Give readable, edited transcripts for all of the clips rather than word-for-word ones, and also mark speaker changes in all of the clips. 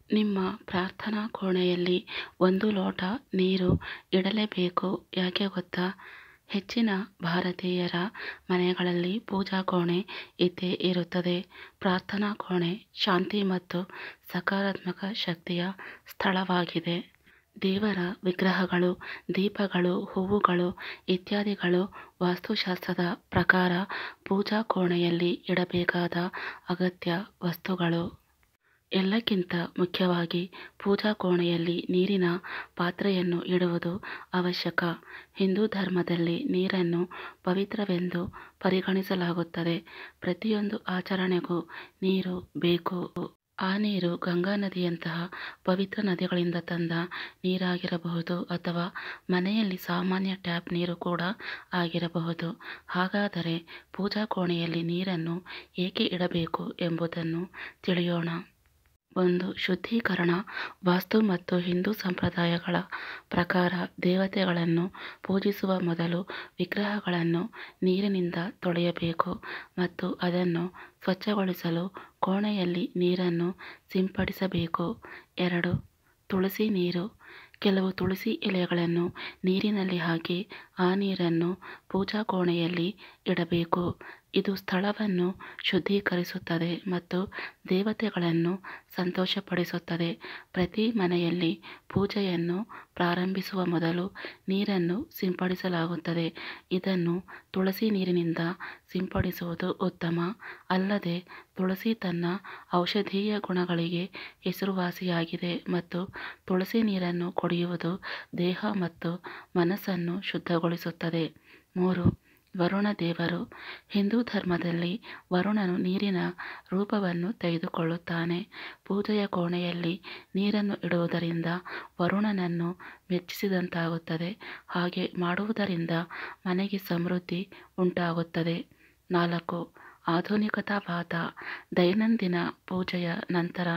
Speaker 1: ನಿಮ್ಮ ಪ್ರಾರ್ಥನಾ ಕೋಣೆಯಲ್ಲಿ 1 ಲೋಟ ನೀರು ಇಡಲೇಬೇಕು. ಯಾಕೆ ಗೊತ್ತಾ? ಹೆಚ್ಚಿನ ಭಾರತೀಯರ ಮನೆಗಳಲ್ಲಿ ಪೂಜಾ ಕೋಣೆ ಇದ್ದೇ ಇರುತ್ತದೆ. ಪ್ರಾರ್ಥನಾ ಕೋಣೆ ಶಾಂತಿ ಮತ್ತು ಸಕಾರಾತ್ಮಕ ಶಕ್ತಿಯ ಸ್ಥಳವಾಗಿದೆ. ದೇವರ ವಿಗ್ರಹಗಳು, ದೀಪಗಳು, ಹೂವುಗಳು ಇತ್ಯಾದಿಗಳು ವಾಸ್ತುಶಾಸ್ತ್ರದ ಪ್ರಕಾರ ಪೂಜಾ ಕೋಣೆಯಲ್ಲಿ ಇಡಬೇಕಾದ ಅಗತ್ಯ ವಸ್ತುಗಳು. ಎಲ್ಲಕ್ಕಿಂತ ಮುಖ್ಯವಾಗಿ ಪೂಜಾ ಕೋಣೆಯಲ್ಲಿ ನೀರಿನ ಪಾತ್ರೆಯನ್ನು ಇಡುವುದು ಅವಶ್ಯಕ. ಹಿಂದೂ ಧರ್ಮದಲ್ಲಿ ನೀರನ್ನು ಪವಿತ್ರವೆಂದು ಪರಿಗಣಿಸಲಾಗುತ್ತದೆ. ಪ್ರತಿಯೊಂದು ಆಚರಣೆಗೂ ನೀರು ಬೇಕು. ಆ ನೀರು ಗಂಗಾ ನದಿಯಂತಹ ಪವಿತ್ರ ನದಿಗಳಿಂದ ತಂದ ನೀರಾಗಿರಬಹುದು ಅಥವಾ ಮನೆಯಲ್ಲಿ ಸಾಮಾನ್ಯ ಟ್ಯಾಪ್ ನೀರು ಕೂಡ ಆಗಿರಬಹುದು. ಹಾಗಾದರೆ ಪೂಜಾ ಕೋಣೆಯಲ್ಲಿ ನೀರನ್ನು ಏಕೆ ಇಡಬೇಕು ಎಂಬುದನ್ನು ತಿಳಿಯೋಣ. 1. ಶುದ್ಧೀಕರಣ. ವಾಸ್ತು ಮತ್ತು ಹಿಂದೂ ಸಂಪ್ರದಾಯಗಳ ಪ್ರಕಾರ ದೇವತೆಗಳನ್ನು ಪೂಜಿಸುವ ಮೊದಲು ವಿಗ್ರಹಗಳನ್ನು ನೀರಿನಿಂದ ತೊಳೆಯಬೇಕು ಮತ್ತು ಅದನ್ನು ಸ್ವಚ್ಛಗೊಳಿಸಲು ಕೋಣೆಯಲ್ಲಿ ನೀರನ್ನು ಸಿಂಪಡಿಸಬೇಕು. 2. ತುಳಸಿ ನೀರು. ಕೆಲವು ತುಳಸಿ ಎಲೆಗಳನ್ನು ನೀರಿನಲ್ಲಿ ಹಾಕಿ ಆ ನೀರನ್ನು ಪೂಜಾ ಕೋಣೆಯಲ್ಲಿ ಇಡಬೇಕು. ಇದು ಸ್ಥಳವನ್ನು ಶುದ್ಧೀಕರಿಸುತ್ತದೆ ಮತ್ತು ದೇವತೆಗಳನ್ನು ಸಂತೋಷಪಡಿಸುತ್ತದೆ. ಪ್ರತಿ ಮನೆಯಲ್ಲಿ ಪೂಜೆಯನ್ನು ಪ್ರಾರಂಭಿಸುವ ಮೊದಲು ನೀರನ್ನು ಸಿಂಪಡಿಸಲಾಗುತ್ತದೆ. ಇದನ್ನು ತುಳಸಿ ನೀರಿನಿಂದ ಸಿಂಪಡಿಸುವುದು ಉತ್ತಮ. ಅಲ್ಲದೆ ತುಳಸಿ ತನ್ನ ಔಷಧೀಯ ಗುಣಗಳಿಗೆ ಹೆಸರುವಾಸಿಯಾಗಿದೆ ಮತ್ತು ತುಳಸಿ ನೀರನ್ನು ಕುಡಿಯುವುದು ದೇಹ ಮತ್ತು ಮನಸ್ಸನ್ನು ಶುದ್ಧಗೊಳಿಸುತ್ತದೆ. 3. ವರುಣ ದೇವರು. ಹಿಂದೂ ಧರ್ಮದಲ್ಲಿ ವರುಣನು ನೀರಿನ ರೂಪವನ್ನು ತೆಗೆದುಕೊಳ್ಳುತ್ತಾನೆ. ಪೂಜೆಯ ಕೋಣೆಯಲ್ಲಿ ನೀರನ್ನು ಇಡುವುದರಿಂದ ವರುಣನನ್ನು ಮೆಚ್ಚಿಸಿದಂತಾಗುತ್ತದೆ. ಹಾಗೆ ಮಾಡುವುದರಿಂದ ಮನೆಗೆ ಸಮೃದ್ಧಿ ಉಂಟಾಗುತ್ತದೆ. 4. ಆಧುನಿಕತಾವಾದ. ದೈನಂದಿನ ಪೂಜೆಯ ನಂತರ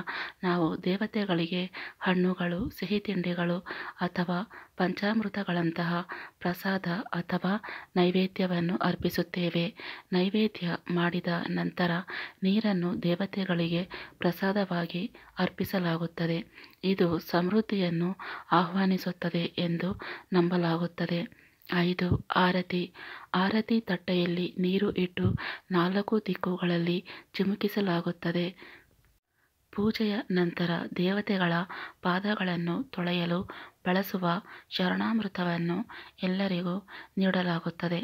Speaker 1: ನಾವು ದೇವತೆಗಳಿಗೆ ಹಣ್ಣುಗಳು, ಸಿಹಿ ತಿಂಡಿಗಳು ಅಥವಾ ಪಂಚಾಮೃತಗಳಂತಹ ಪ್ರಸಾದ ಅಥವಾ ನೈವೇದ್ಯವನ್ನು ಅರ್ಪಿಸುತ್ತೇವೆ. ನೈವೇದ್ಯ ಮಾಡಿದ ನಂತರ ನೀರನ್ನು ದೇವತೆಗಳಿಗೆ ಪ್ರಸಾದವಾಗಿ ಅರ್ಪಿಸಲಾಗುತ್ತದೆ. ಇದು ಸಮೃದ್ಧಿಯನ್ನು ಆಹ್ವಾನಿಸುತ್ತದೆ ಎಂದು ನಂಬಲಾಗುತ್ತದೆ. 5. ಆರತಿ. ಆರತಿ ತಟ್ಟೆಯಲ್ಲಿ ನೀರು ಇಟ್ಟು 4 ದಿಕ್ಕುಗಳಲ್ಲಿ ಚಿಮುಕಿಸಲಾಗುತ್ತದೆ. ಪೂಜೆಯ ನಂತರ ದೇವತೆಗಳ ಪಾದಗಳನ್ನು ತೊಳೆಯಲು ಬಳಸುವ ಶರಣಾಮೃತವನ್ನು ಎಲ್ಲರಿಗೂ ನೀಡಲಾಗುತ್ತದೆ.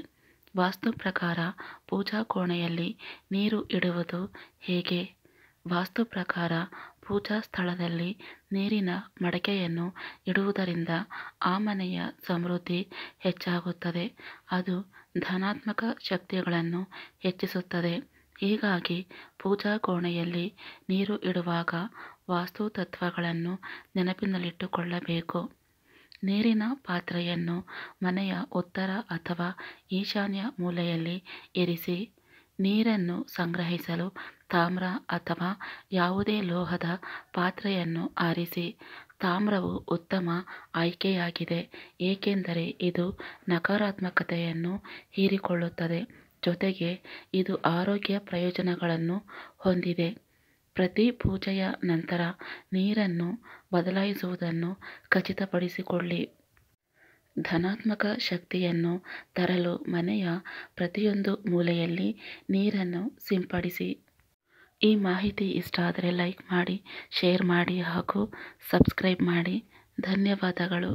Speaker 1: ವಾಸ್ತು ಪ್ರಕಾರ ಪೂಜಾ ಕೋಣೆಯಲ್ಲಿ ನೀರು ಇಡುವುದು ಹೇಗೆ? ವಾಸ್ತು ಪ್ರಕಾರ ಪೂಜಾ ಸ್ಥಳದಲ್ಲಿ ನೀರಿನ ಮಡಕೆಯನ್ನು ಇಡುವುದರಿಂದ ಆ ಮನೆಯ ಸಮೃದ್ಧಿ ಹೆಚ್ಚಾಗುತ್ತದೆ. ಅದು ಧನಾತ್ಮಕ ಶಕ್ತಿಗಳನ್ನು ಹೆಚ್ಚಿಸುತ್ತದೆ. ಹೀಗಾಗಿ ಪೂಜಾ ಕೋಣೆಯಲ್ಲಿ ನೀರು ಇಡುವಾಗ ವಾಸ್ತು ತತ್ವಗಳನ್ನು ನೆನಪಿನಲ್ಲಿಟ್ಟುಕೊಳ್ಳಬೇಕು. ನೀರಿನ ಪಾತ್ರೆಯನ್ನು ಮನೆಯ ಉತ್ತರ ಅಥವಾ ಈಶಾನ್ಯ ಮೂಲೆಯಲ್ಲಿ ಇರಿಸಿ. ನೀರನ್ನು ಸಂಗ್ರಹಿಸಲು ತಾಮ್ರ ಅಥವಾ ಯಾವುದೇ ಲೋಹದ ಪಾತ್ರೆಯನ್ನು ಆರಿಸಿ. ತಾಮ್ರವು ಉತ್ತಮ ಆಯ್ಕೆಯಾಗಿದೆ ಏಕೆಂದರೆ ಇದು ನಕಾರಾತ್ಮಕತೆಯನ್ನು ಹೀರಿಕೊಳ್ಳುತ್ತದೆ. ಜೊತೆಗೆ ಇದು ಆರೋಗ್ಯ ಪ್ರಯೋಜನಗಳನ್ನು ಹೊಂದಿದೆ. ಪ್ರತಿ ಪೂಜೆಯ ನಂತರ ನೀರನ್ನು ಬದಲಾಯಿಸುವುದನ್ನು ಖಚಿತಪಡಿಸಿಕೊಳ್ಳಿ. ಧನಾತ್ಮಕ ಶಕ್ತಿಯನ್ನು ತರಲು ಮನೆಯ ಪ್ರತಿಯೊಂದು ಮೂಲೆಯಲ್ಲಿ ನೀರನ್ನು ಸಿಂಪಡಿಸಿ. ಈ ಮಾಹಿತಿ ಇಷ್ಟ ಆದರೆ ಲೈಕ್ ಮಾಡಿ, ಶೇರ್ ಮಾಡಿ ಹಾಗೂ ಸಬ್ಸ್ಕ್ರೈಬ್ ಮಾಡಿ. ಧನ್ಯವಾದಗಳು.